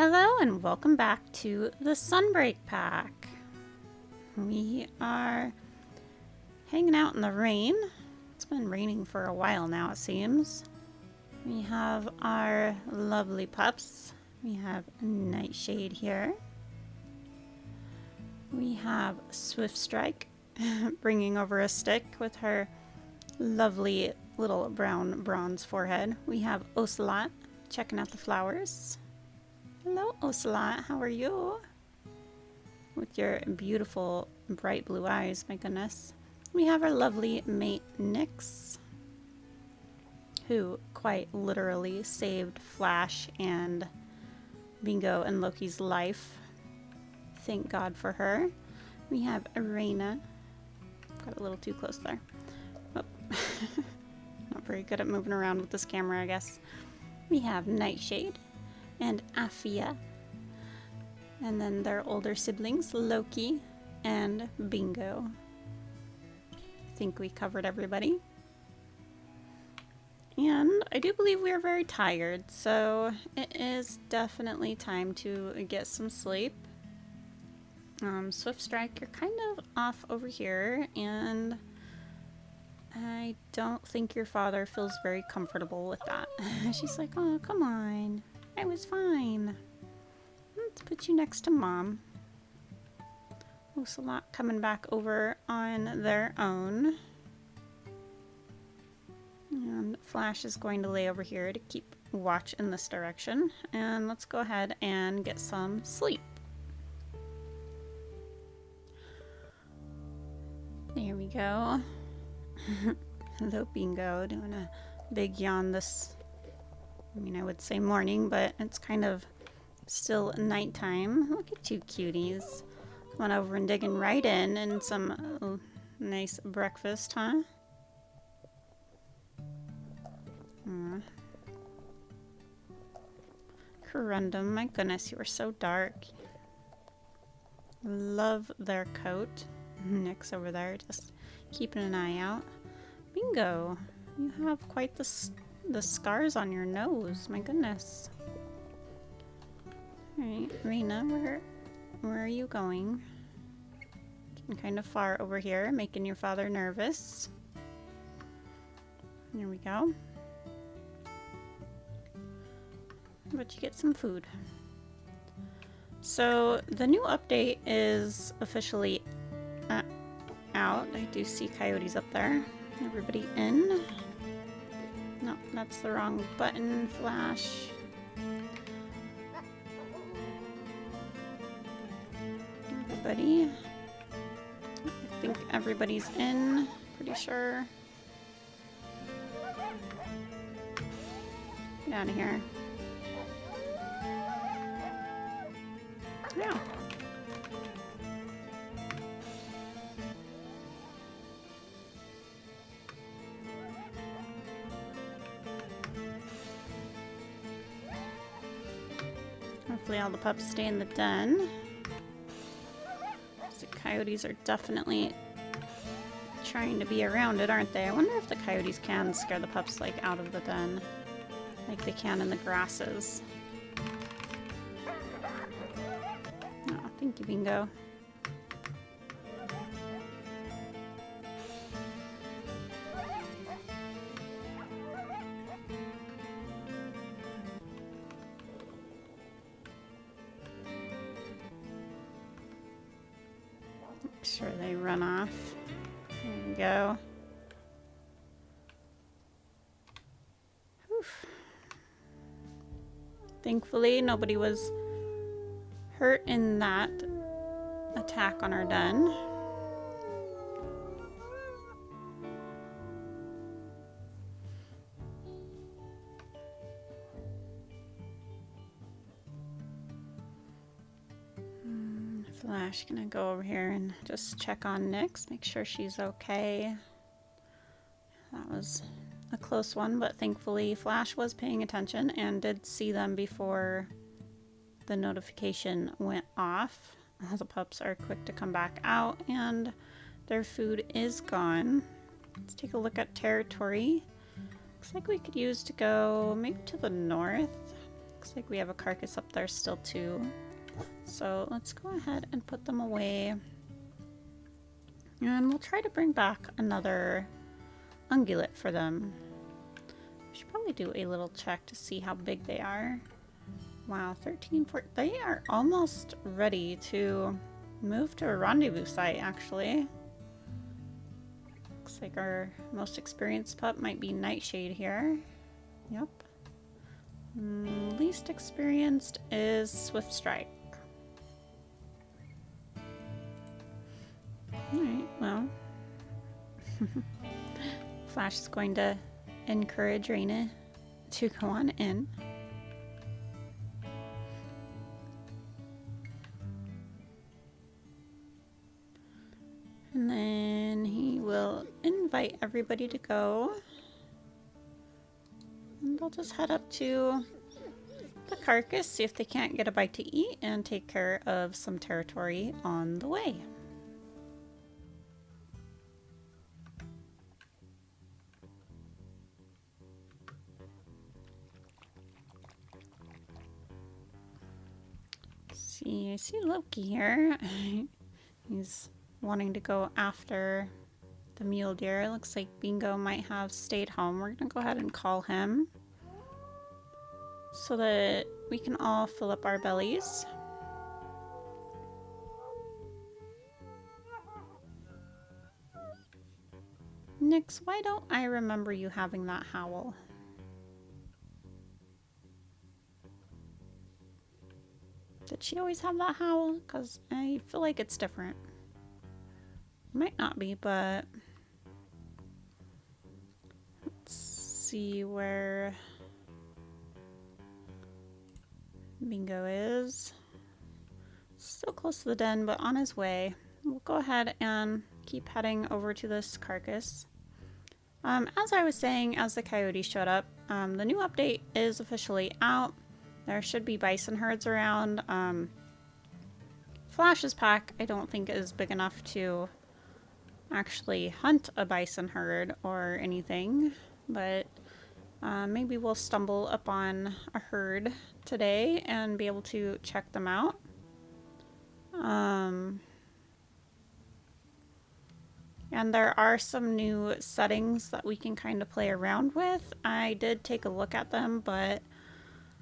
Hello and welcome back to the Sunbreak pack. We are hanging out in the rain. It's been raining for a while now, it seems. We have our lovely pups. We have Nightshade here. We have Swift Strike bringing over a stick with her lovely little brown bronze forehead. We have Ocelot checking out the flowers. Hello, Ocelot. How are you? With your beautiful bright blue eyes, my goodness. We have our lovely mate, Nyx, who quite literally saved Flash and Bingo and Loki's life. Thank God for her. We have Arena. Got a little too close there. Oh. Not very good at moving around with this camera, I guess. We have Nightshade and Afia, and then their older siblings, Loki and Bingo. I think we covered everybody. And I do believe we are very tired, so it is definitely time to get some sleep. Swift Strike, you're kind of off over here, and I don't think your father feels very comfortable with that. She's like, oh, come on. I was fine. Let's put you next to Mom. Ocelot coming back over on their own. And Flash is going to lay over here to keep watch in this direction. And let's go ahead and get some sleep. There we go. Hello, Bingo, doing a big yawn this, I would say morning, but it's kind of still nighttime. Look at you cuties. Come on over and digging right in and some nice breakfast, huh? Corundum, my goodness, you are so dark. Love their coat. Nyx over there, just keeping an eye out. Bingo, you have quite the scars on your nose, my goodness. Alright, Rena, where are you going? Getting kind of far over here, making your father nervous. There we go. How about you get some food? So, the new update is officially out. I do see coyotes up there. Everybody in? No, that's the wrong button, Flash. Everybody. I think everybody's in, pretty sure. Get out of here. Yeah. Hopefully all the pups stay in the den. The coyotes are definitely trying to be around it, aren't they? I wonder if the coyotes can scare the pups like out of the den, like they can in the grasses. Oh, thank you, Bingo. Make sure they run off. There we go. Oof. Thankfully, nobody was hurt in that attack on our den. Flash, gonna go over here and just check on Nyx, make sure she's okay. That was a close one, but thankfully Flash was paying attention and did see them before the notification went off. All the pups are quick to come back out and their food is gone. Let's take a look at territory. Looks like we could use to go maybe to the north. Looks like we have a carcass up there still too. So let's go ahead and put them away. And we'll try to bring back another ungulate for them. We should probably do a little check to see how big they are. Wow, 13, 14. They are almost ready to move to a rendezvous site, actually. Looks like our most experienced pup might be Nightshade here. Yep. Least experienced is Swift Strike. Alright, well. Flash is going to encourage Raina to go on in. And then he will invite everybody to go. And they'll just head up to the carcass, see if they can't get a bite to eat, and take care of some territory on the way. See, I see Loki here. He's wanting to go after the mule deer. Looks like Bingo might have stayed home. We're gonna go ahead and call him so that we can all fill up our bellies. Nyx, why don't I remember you having that howl? Did she always have that howl? Because I feel like it's different. Might not be, but let's see where Bingo is. Still close to the den, but on his way. We'll go ahead and keep heading over to this carcass. As I was saying, as the coyotes showed up, the new update is officially out. There should be bison herds around. Flash's pack, I don't think, is big enough to actually hunt a bison herd or anything, but maybe we'll stumble upon a herd today and be able to check them out. And there are some new settings that we can kind of play around with. I did take a look at them, but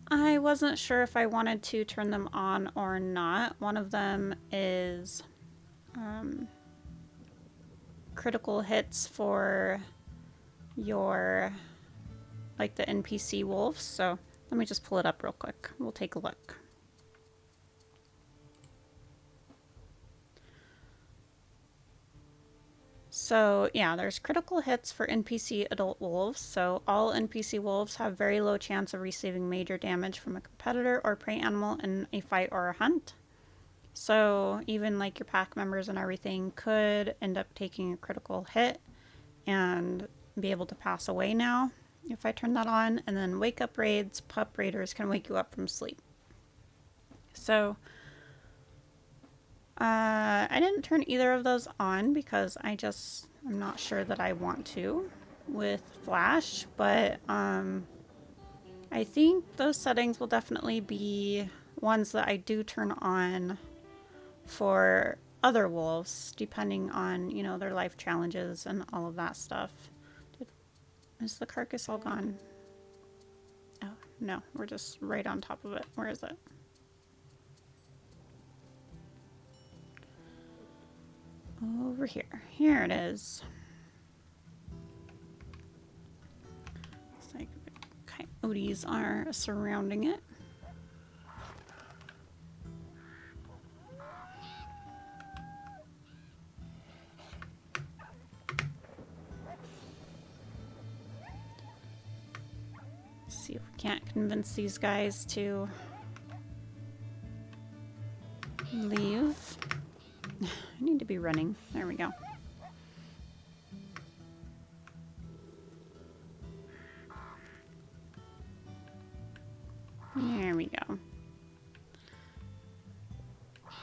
I wasn't sure if I wanted to turn them on or not. One of them is critical hits for your, like, the NPC wolves. So let me just pull it up real quick. We'll take a look. So yeah, there's critical hits for NPC adult wolves. So all NPC wolves have very low chance of receiving major damage from a competitor or prey animal in a fight or a hunt. So even like your pack members and everything could end up taking a critical hit and be able to pass away now if I turn that on. And then wake up raids, pup raiders can wake you up from sleep. So I didn't turn either of those on because I'm not sure that I want to with Flash, but I think those settings will definitely be ones that I do turn on for other wolves, depending on, you know, their life challenges and all of that stuff. Is the carcass all gone? Oh, no, we're just right on top of it. Where is it? Over here. Here it is. It's like coyotes are surrounding it. See if we can't convince these guys to leave. I need to be running. There we go. There we go.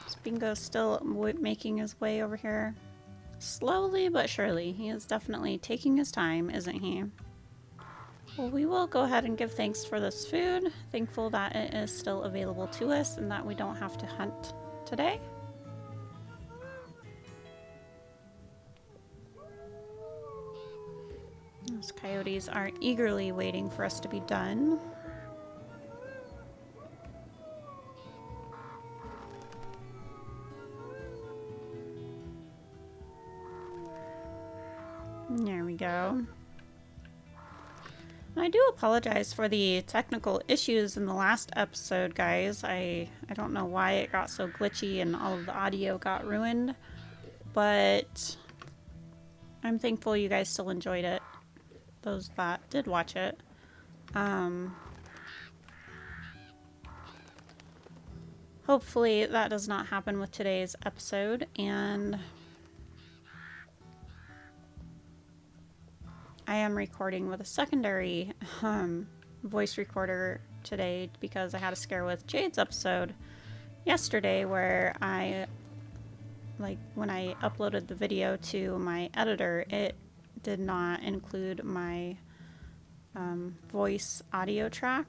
Is Bingo still making his way over here? Slowly but surely. He is definitely taking his time, isn't he? Well, we will go ahead and give thanks for this food. Thankful that it is still available to us and that we don't have to hunt today. Those coyotes are eagerly waiting for us to be done. There we go. And I do apologize for the technical issues in the last episode, guys. I don't know why it got so glitchy and all of the audio got ruined, but I'm thankful you guys still enjoyed it, those that did watch it. Hopefully that does not happen with today's episode, and I am recording with a secondary voice recorder today because I had a scare with Jade's episode yesterday where when I uploaded the video to my editor, it did not include my voice audio track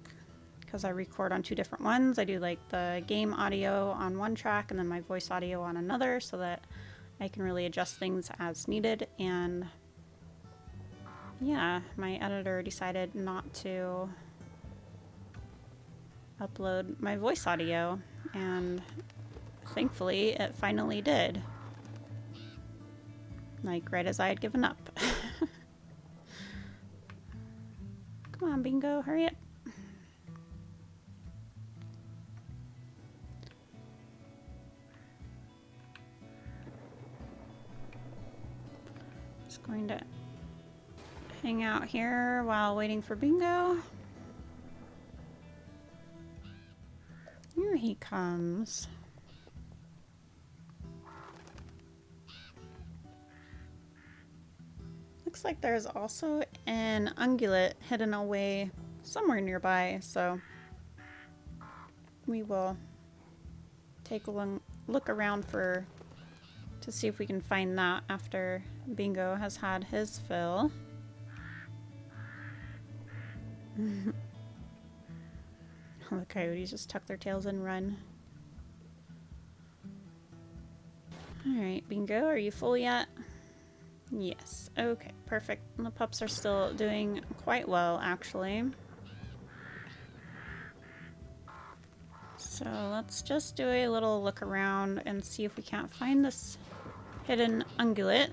because I record on two different ones. I do like the game audio on one track and then my voice audio on another so that I can really adjust things as needed. And yeah, my editor decided not to upload my voice audio, and thankfully it finally did. Like right as I had given up. Come on, Bingo, hurry up. Just going to hang out here while waiting for Bingo. Here he comes. Looks like there's also an ungulate hidden away somewhere nearby, so we will take a look around to see if we can find that after Bingo has had his fill. The coyotes just tuck their tails and run. Alright, Bingo, are you full yet? Yes. Okay, perfect. And the pups are still doing quite well, actually. So let's just do a little look around and see if we can't find this hidden ungulate.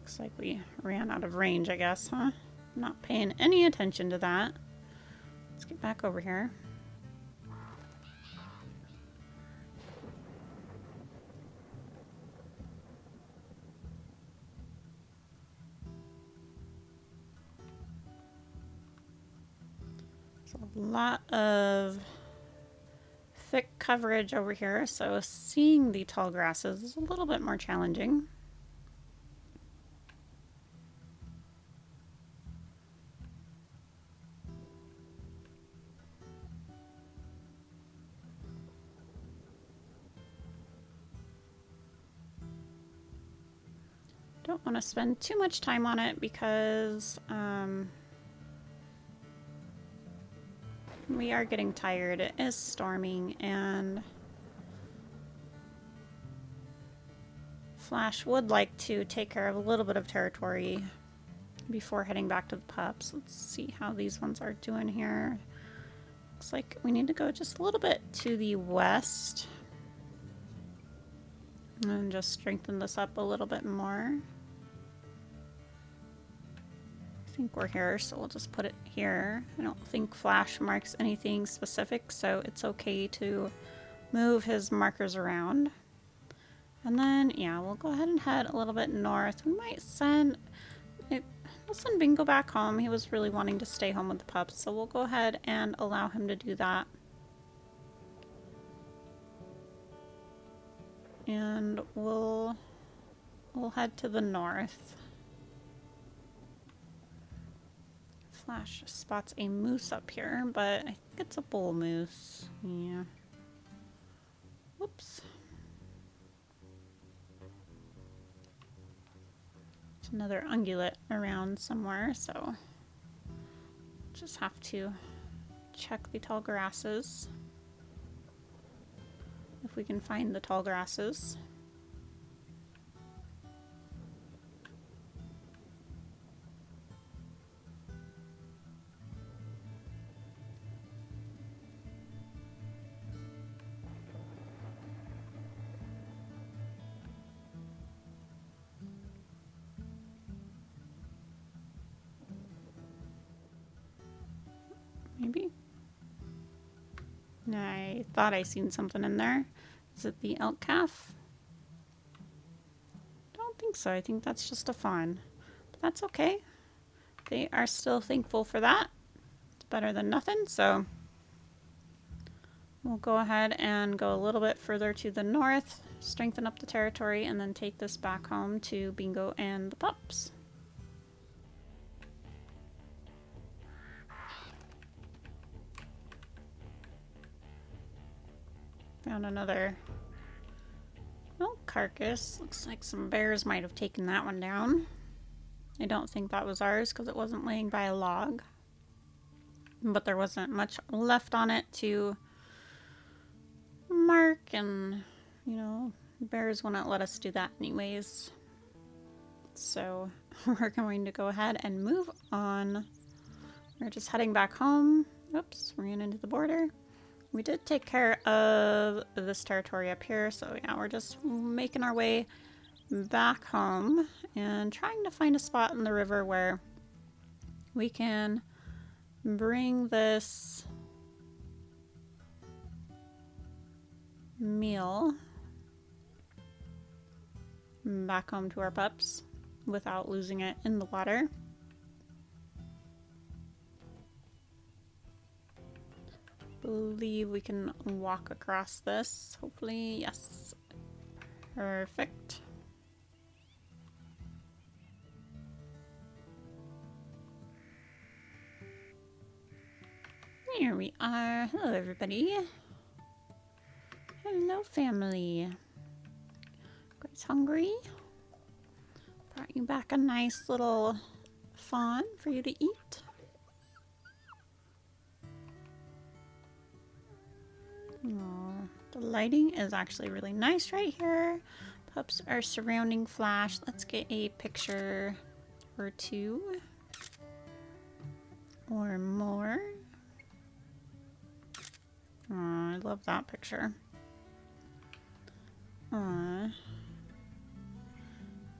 Looks like we ran out of range, I guess, huh? Not paying any attention to that. Let's get back over here. There's a lot of thick coverage over here, so seeing the tall grasses is a little bit more challenging. Don't want to spend too much time on it because we are getting tired. It is storming and Flash would like to take care of a little bit of territory before heading back to the pups. Let's see how these ones are doing here. Looks like we need to go just a little bit to the west and just strengthen this up a little bit more. I think we're here, so we'll just put it here. I don't think Flash marks anything specific, so it's okay to move his markers around. And then, yeah, we'll go ahead and head a little bit north. We might we'll send Bingo back home. He was really wanting to stay home with the pups, so we'll go ahead and allow him to do that. And we'll head to the north. Flash spots a moose up here, but I think it's a bull moose. Yeah. Whoops. another ungulate around somewhere, so just have to check the tall grasses if we can find the tall grasses. Maybe. I thought I seen something in there. Is it the elk calf? Don't think so. I think that's just a fawn. But that's okay. They are still thankful for that. It's better than nothing, so we'll go ahead and go a little bit further to the north, strengthen up the territory, and then take this back home to Bingo and the pups. Found another elk carcass. Looks like some bears might have taken that one down. I don't think that was ours because it wasn't laying by a log. But there wasn't much left on it to mark, and you know, bears wouldn't let us do that anyways. So we're going to go ahead and move on. We're just heading back home. Oops, ran into the border. We did take care of this territory up here, so yeah, we're just making our way back home and trying to find a spot in the river where we can bring this meal back home to our pups without losing it in the water. Believe we can walk across this. Hopefully, yes. Perfect. Here we are. Hello, everybody. Hello, family. Guys hungry? Brought you back a nice little fawn for you to eat. Aww. The lighting is actually really nice right here. Pups are surrounding flash. Let's get a picture or two or more. Aww, I love that picture. Aww.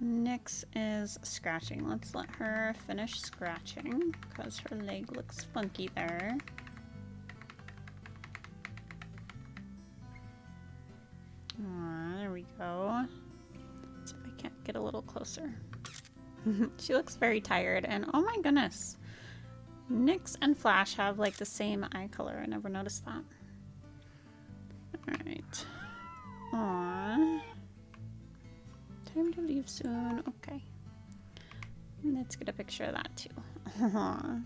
Nyx is scratching. Let's let her finish scratching because her leg looks funky there. There we go. Let's see if I can't get a little closer. She looks very tired, and oh my goodness, Nyx and Flash have like the same eye color. I never noticed that. Alright. Aww. Time to leave soon. Okay. Let's get a picture of that too. Aww.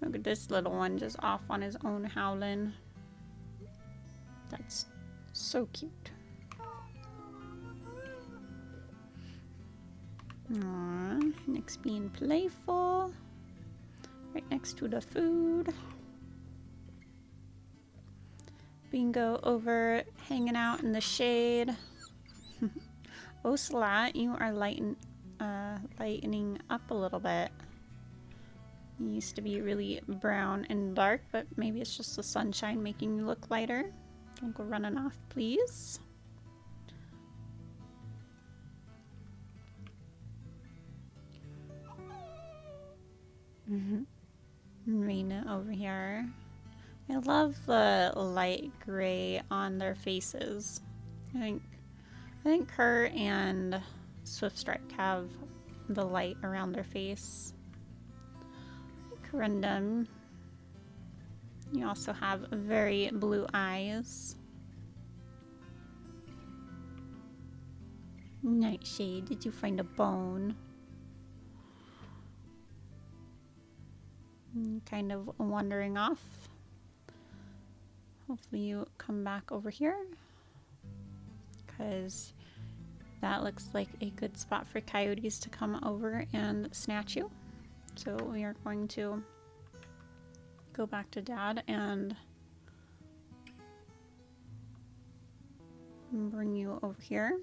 Look at this little one just off on his own howling. That's so cute. Aww, Nyx being playful. Right next to the food. Bingo over hanging out in the shade. Ocelot, you are lightening up a little bit. You used to be really brown and dark, but maybe it's just the sunshine making you look lighter. Don't go running off, please. Rena over here. I love the light gray on their faces. I think her and Swiftstrike have the light around their face. Corundum. You also have very blue eyes. Nightshade, did you find a bone? Kind of wandering off. Hopefully you come back over here, because that looks like a good spot for coyotes to come over and snatch you. So we are going to go back to Dad and bring you over here.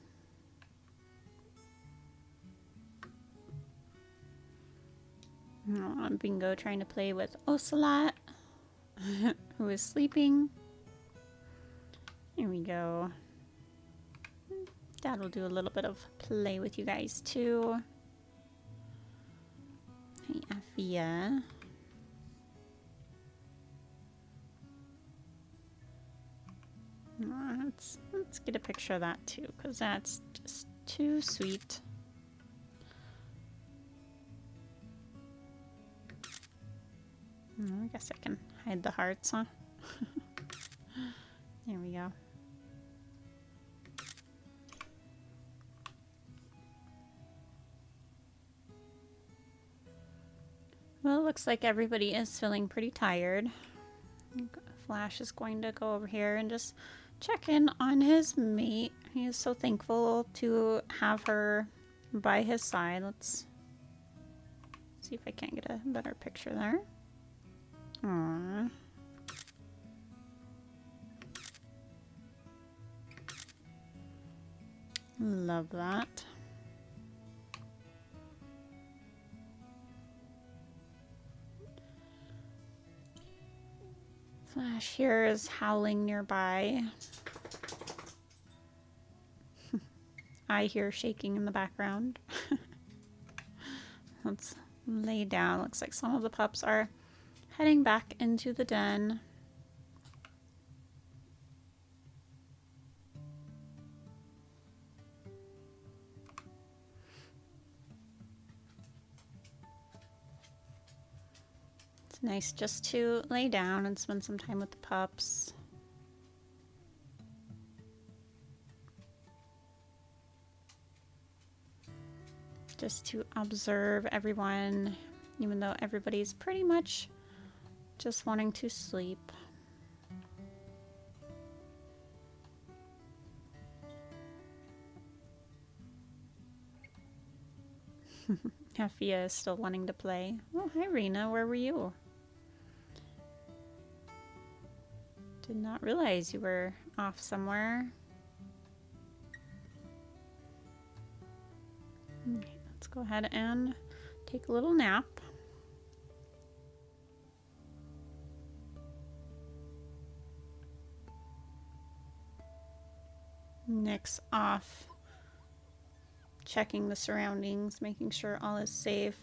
Bingo trying to play with Ocelot, who is sleeping. Here we go. Dad will do a little bit of play with you guys too. Hey, Afia. Let's get a picture of that too, because that's just too sweet. I guess I can hide the hearts, huh? There we go. Well, it looks like everybody is feeling pretty tired. Flash is going to go over here and just check in on his mate. He is so thankful to have her by his side. Let's see if I can't get a better picture there. Aww. Love that. Flash here is howling nearby. I hear shaking in the background. Let's lay down. Looks like some of the pups are heading back into the den. It's nice just to lay down and spend some time with the pups. Just to observe everyone, even though everybody's pretty much just wanting to sleep. Afia is still wanting to play. Oh, hi Rena, where were you? Did not realize you were off somewhere. Okay, let's go ahead and take a little nap. Nick's off, checking the surroundings, making sure all is safe.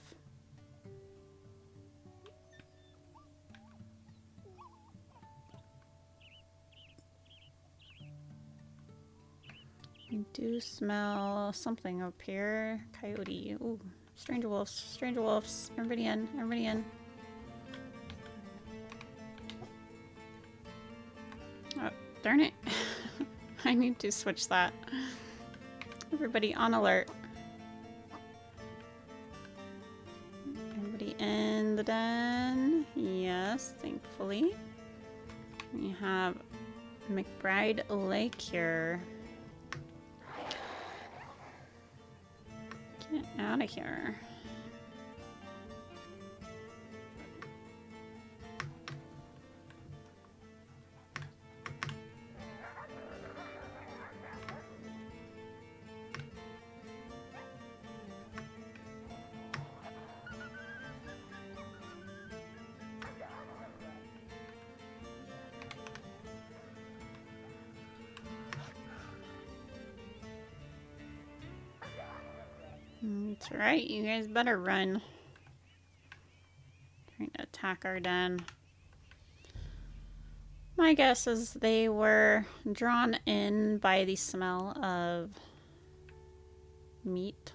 I do smell something up here. Coyote. Ooh, stranger wolves. Stranger wolves. Everybody in. Everybody in. Oh, darn it. I need to switch that. Everybody on alert. Everybody in the den. Yes, thankfully. We have McBride Lake here. Get out of here. That's right, you guys better run. Trying to attack our den. My guess is they were drawn in by the smell of meat.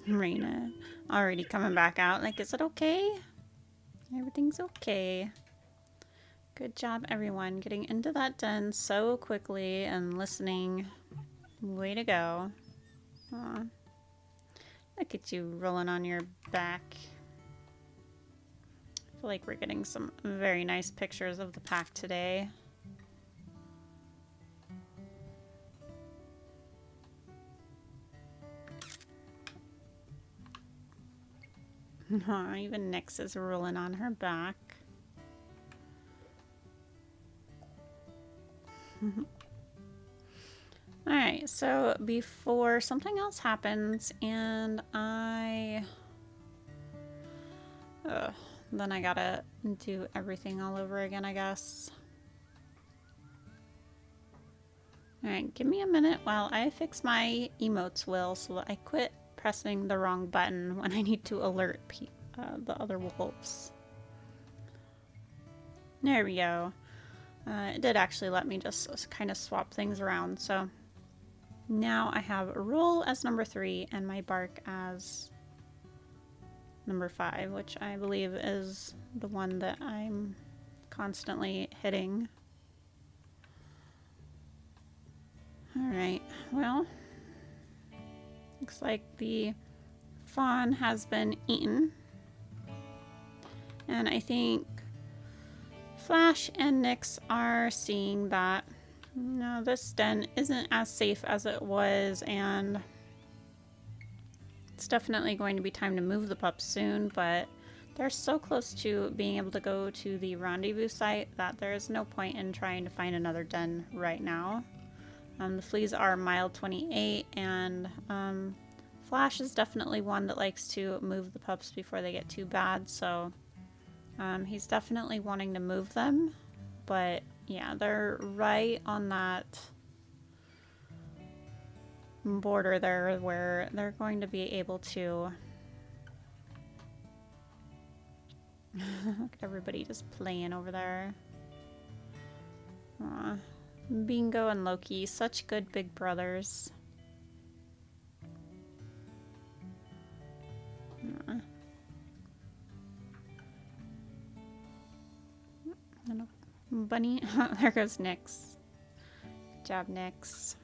Marina already coming back out. Like, is it okay? Everything's okay. Good job, everyone, getting into that den so quickly and listening. Way to go. Aw. Look at you rolling on your back. I feel like we're getting some very nice pictures of the pack today. Even Nyx is rolling on her back. Alright, so before something else happens and then I gotta do everything all over again, I guess. Alright, give me a minute while I fix my emotes, Will, so that I quit pressing the wrong button when I need to alert the other wolves. There we go. It did actually let me just kind of swap things around, so now I have roll as number 3 and my bark as number 5, which I believe is the one that I'm constantly hitting. Alright, well, looks like the fawn has been eaten. And I think Flash and Nyx are seeing that, no, this den isn't as safe as it was, and it's definitely going to be time to move the pups soon, but they're so close to being able to go to the rendezvous site that there is no point in trying to find another den right now. The fleas are mild 28, and Flash is definitely one that likes to move the pups before they get too bad, so he's definitely wanting to move them, but yeah, they're right on that border there where they're going to be able to look at everybody just playing over there. Aw. Bingo and Loki, such good big brothers. Aw. Bunny, there goes Nyx. Good job, Nyx.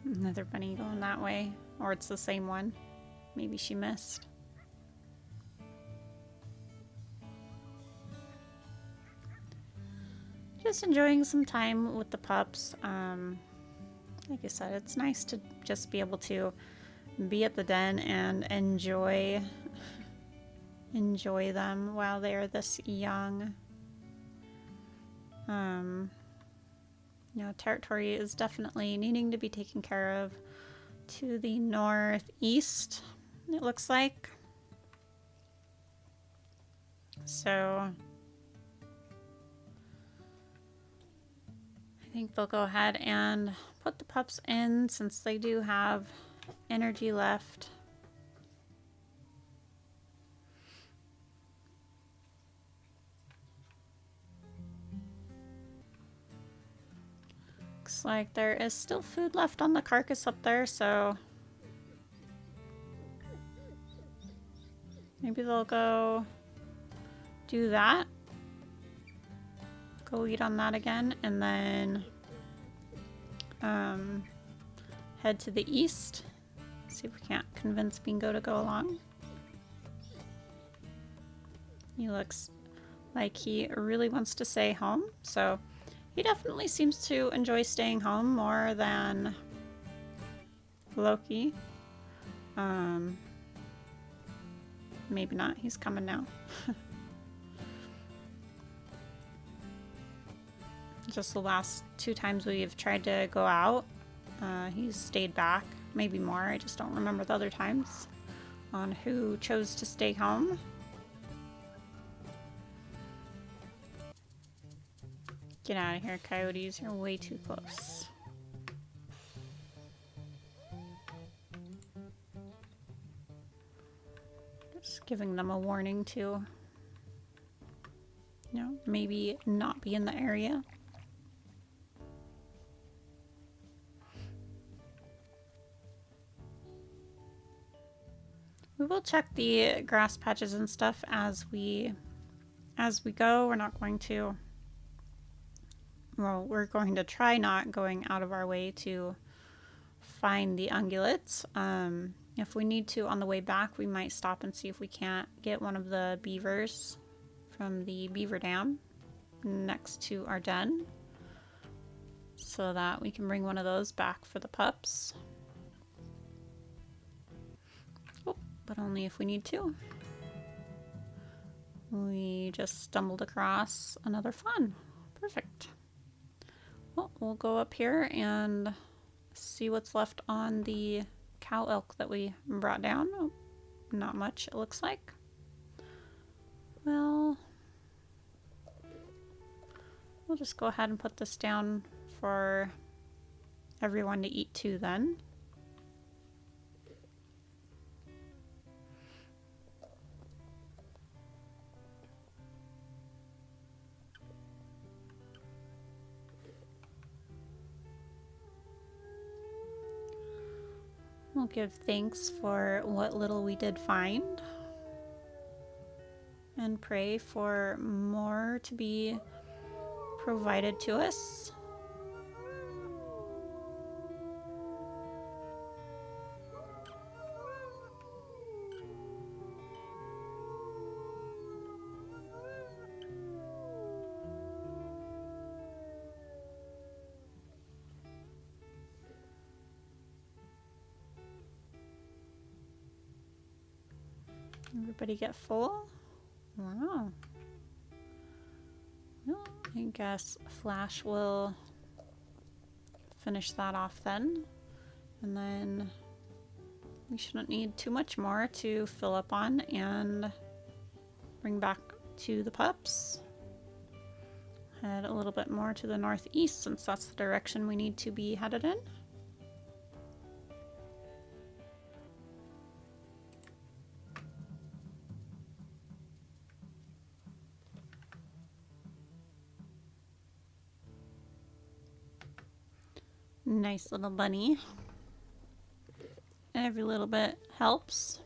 Another bunny going that way, or it's the same one. Maybe she missed. Just enjoying some time with the pups. Like I said, it's nice to just be able to be at the den and enjoy them while they're this young. You know, territory is definitely needing to be taken care of to the northeast, it looks like. So I think they'll go ahead and put the pups in since they do have energy left. Looks like there is still food left on the carcass up there, so maybe they'll go do that. Go eat on that again, and then head to the east. See if we can't convince Bingo to go along. He looks like he really wants to stay home, so he definitely seems to enjoy staying home more than Loki. Maybe not. He's coming now. Just the last 2 times we've tried to go out, he's stayed back. Maybe more. I just don't remember the other times on who chose to stay home. Get out of here, coyotes. You're way too close. Just giving them a warning to, you know, maybe not be in the area. We will check the grass patches and stuff as we go. We're not going to, well, we're going to try not going out of our way to find the ungulates. If we need to on the way back, we might stop and see if we can't get one of the beavers from the beaver dam next to our den, so that we can bring one of those back for the pups. Oh, but only if we need to. We just stumbled across another fawn. Perfect. Well, we'll go up here and see what's left on the cow elk that we brought down. Oh, not much, it looks like. Well, we'll just go ahead and put this down for everyone to eat too then. We'll give thanks for what little we did find and pray for more to be provided to us. Everybody get full? Wow. Well, I guess Flash will finish that off then. And then we shouldn't need too much more to fill up on and bring back to the pups. Head a little bit more to the northeast since that's the direction we need to be headed in. Nice little bunny. Every little bit helps.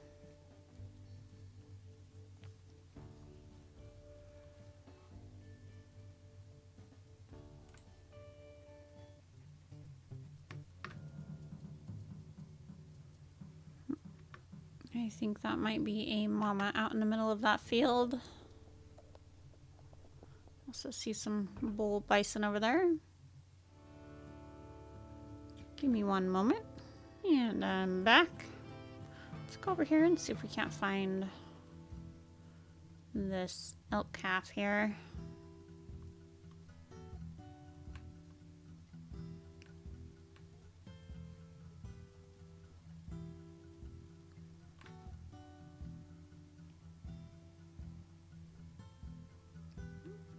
I think that might be a mama out in the middle of that field. Also see some bull bison over there. Give me one moment. And I'm back. Let's go over here and see if we can't find this elk calf here.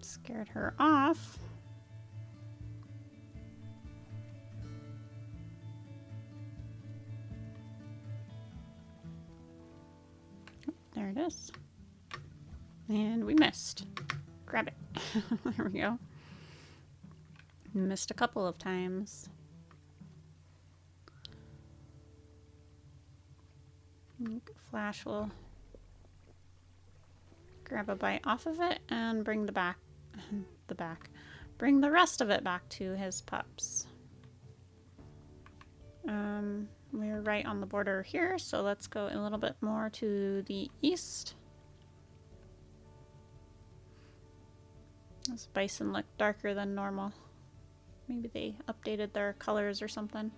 Scared her off. There it is. And we missed. Grab it. There we go. Missed a couple of times. Flash will grab a bite off of it and bring bring the rest of it back to his pups. We're right on the border here, so let's go a little bit more to the east. Those bison look darker than normal. Maybe they updated their colors or something.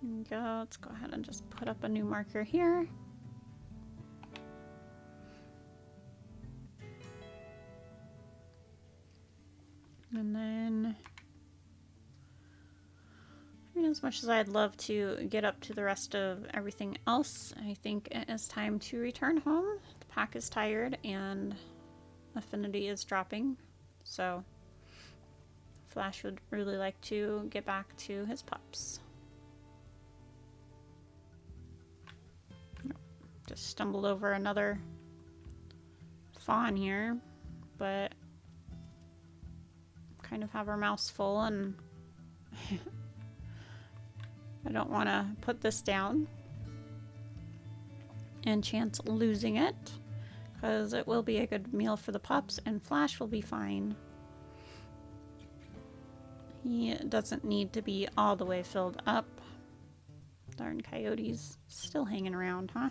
There we go. Let's go ahead and just put up a new marker here. And then, as much as I'd love to get up to the rest of everything else, I think it is time to return home. The pack is tired and affinity is dropping, so Flash would really like to get back to his pups. Just stumbled over another fawn here, but kind of have our mouths full and I don't want to put this down. and chance losing it, because it will be a good meal for the pups, and Flash will be fine. He doesn't need to be all the way filled up. Darn coyotes still hanging around, huh?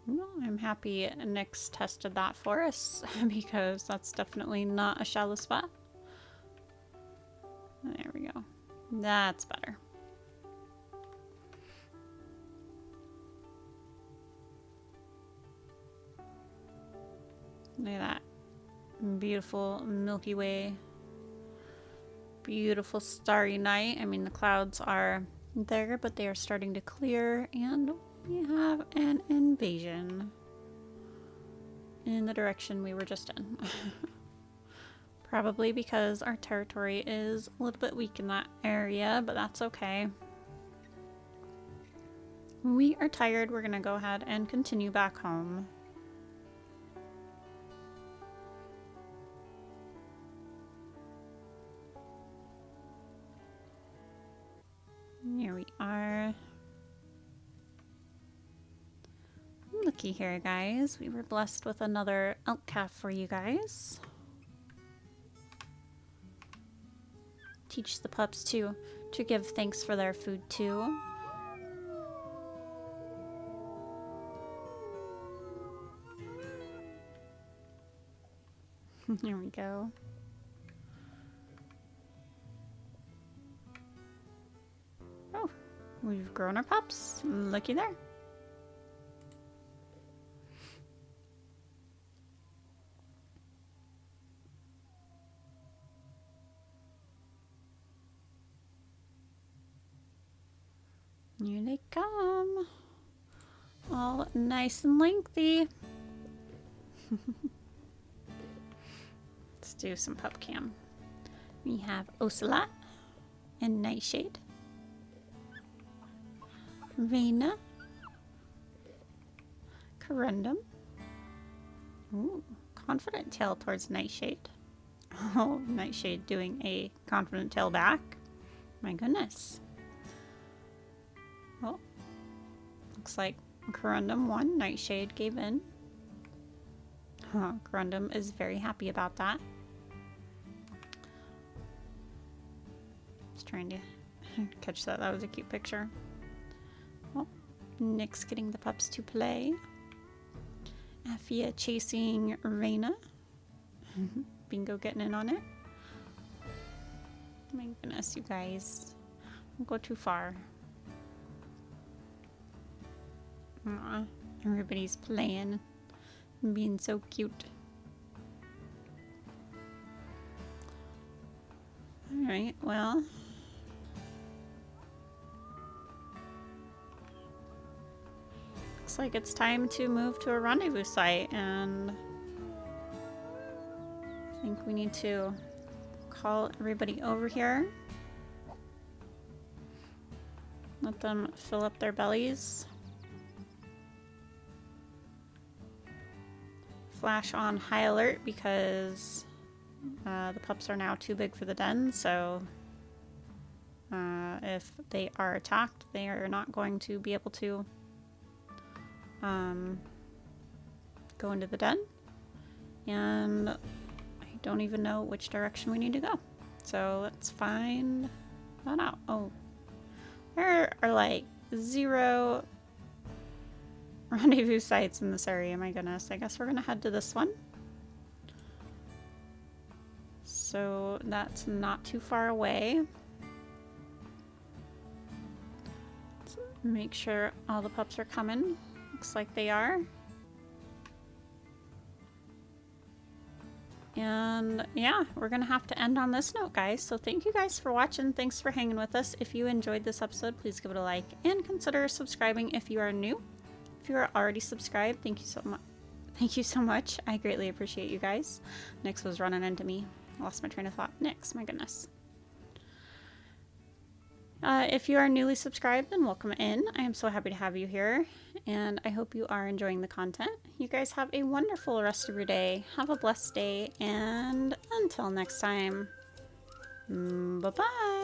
Well, I'm happy Nyx tested that for us because that's definitely not a shallow spot. There we go. That's better. Look at that. Beautiful Milky Way. Beautiful starry night. I mean, the clouds are there, but they are starting to clear, and we have an invasion in the direction we were just in. Probably because our territory is a little bit weak in that area, but that's okay. We are tired. We're gonna go ahead and continue back home. Here we are. Looky here, guys. We were blessed with another elk calf for you guys. Teach the pups to give thanks for their food too. Here we go. Oh, we've grown our pups. Looky there. Here they come. All nice and lengthy. Let's do some pup cam. We have Ocelot and Nightshade. Raina. Corundum. Ooh, confident tail towards Nightshade. Oh, Nightshade doing a confident tail back. My goodness. Well, looks like Corundum won. Nightshade gave in. Huh, Corundum is very happy about that. Just trying to catch that. That was a cute picture. Well, Nyx getting the pups to play. Afia chasing Raina. Bingo getting in on it. My goodness, you guys. Don't go too far. Aw, everybody's playing and being so cute. Alright, well. Looks like it's time to move to a rendezvous site, and I think we need to call everybody over here. Let them fill up their bellies. Flash on high alert because the pups are now too big for the den, so if they are attacked, they are not going to be able to go into the den, and I don't even know which direction we need to go, so let's find that out. Oh, there are like 0 rendezvous sites in this area. My goodness, I guess we're gonna head to this one. So that's not too far away. Let's make sure all the pups are coming. Looks like they are. And yeah, we're gonna have to end on this note, guys. So thank you guys for watching. Thanks for hanging with us. If you enjoyed this episode, please give it a like and consider subscribing if you are new. If you are already subscribed, thank you so much. Thank you so much. I greatly appreciate you guys. Nyx was running into me. I lost my train of thought. Nyx, my goodness. If you are newly subscribed, then welcome in. I am so happy to have you here, and I hope you are enjoying the content. You guys have a wonderful rest of your day. Have a blessed day, and until next time, bye-bye.